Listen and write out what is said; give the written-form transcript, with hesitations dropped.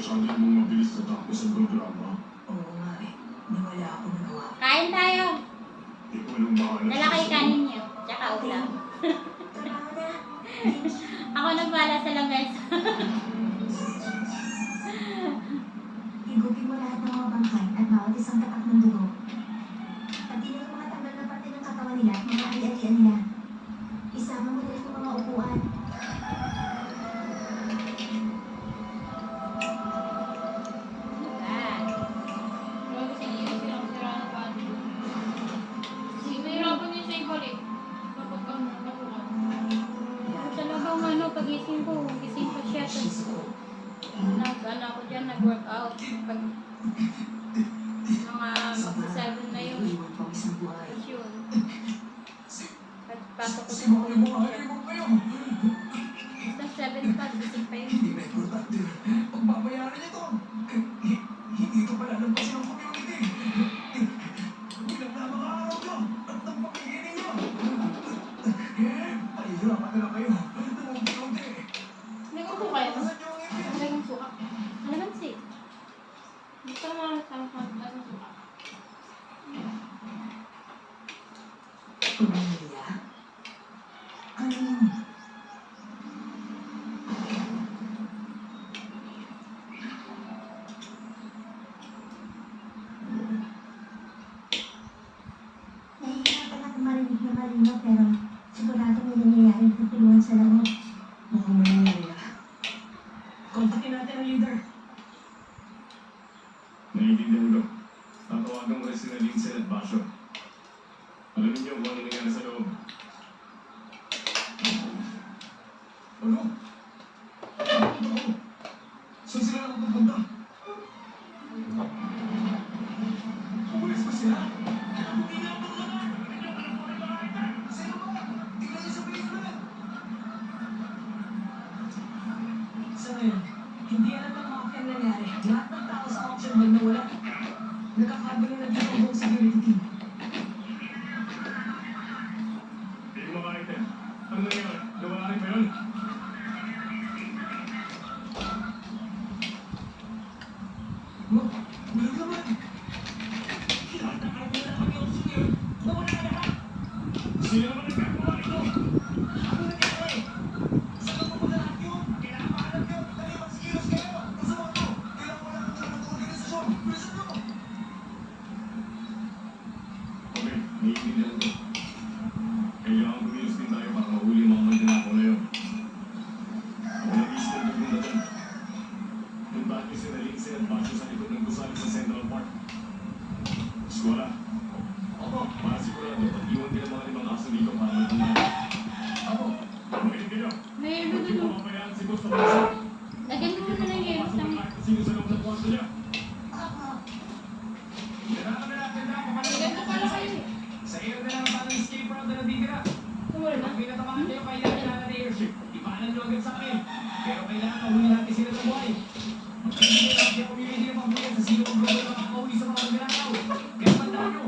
masyado mong mabilis natapos ang programa. Oo nga eh. Nawala ako nagawa. Kain tayo. Ikaw nang bahala. Dala kayo kanin niyo. Tsaka ulam. Tama na. Ako nang bahala sa lamesa. Higupin mo lahat ng mga bangkay at bawat isang tapat ng dugo. Pati na yung mga tanggal na parte ng katawan nila at mga ari-arian nila. Isama mo na rin yung mga upuan. Yan. Bago sige, sirang-sira na pa. Sige, mahirapan niya siya ibalik. Kapag ang nakuha. Talagang ano, pagising ko pa siya. Tapos nag-ano ako dyan, nag-workout. Pag mga magsa-7 na yun. Iwan pang isang buhay. Tapos yun. Pagpasok ko sa Sinuhin mo tulog nga, siya. mo kayo. Basta 7 pa, gising pa yun. Hindi na importante. Pagbabayaran niyo to. Hindi ko pala lampasin ang community. Bilang na mga araw ko at ang pamilya ninyo. Pahihirapan na lang kayo. Tumungti-unti. Nag-upo kayo. Saan niyo ang ngipin? Talagang suka. Alamansi. Gusto mo talagang suka. Pamilya? Ano yun? Nahihirapan ako marinig na malinaw pero sigurado may nangyayari tutulungan sa loob. Mukhang may nangyayari na. Kontakin natin ang leader. Naiintindihan ko. Tatawagan mo rin sila Lindsay at Basho. Alam niyo kung ano nangyari sa loob. Ano? Ano? Saan sila nakapunta? Umalis ba sila? Hindi na ako naman! Sino ba? Tingnan niyo sa basement! Sa ngayon, hindi alam ng mga kaya nangyari. Lahat ng tao sa auction hall nawala. Nakakabali na dito ang buong security team. Hindi ko makaitin. Ano nangyari? Nawala rin ba yun? Wala naman. Kinatakaw mo na kami ang senior. Nawala na lahat. Sino naman nagkagawa ito? Ano nangyari? Saan mo muna lahat yun? Kinakabahan yun. Dali, magsikilos kayo. Kasama ko. Kailangan mo lang ng organisasyon. Bilisan nyo. Okay, naiintindihan ko. Kailangan kumilos din tayo para mahuli ang mga magnanakaw na yun. Ako nag-iisip ng pupunta dyan. Puntahan niyo sila Lindsay at Basho sa likod ng gusali sa Central Park. Eskwela. Opo. Para sigurado, pag-iwan din ang mga limang aso dito para magpunta. Opo. Makinig kayo. May Hindi ano ko mamayaan si Boss na Basho. Lagyan mo muna ng yelo sa Kahit sino sa loob ng kwarto niya. Opo. Kailangan na natin na Ganito pala kayo eh. sa iyo na lang paano escape route na natitira. Wala na. Pag pinatabangan kayo, kailangan na airship. Ipaanan nyo agad sa akin. Pero kailangan mahuli natin sila sa buhay. Magkailangan natin ang community ng pamilya sa sino ang global makakauwi sa mga magnanakaw. Kaya tandaan nyo,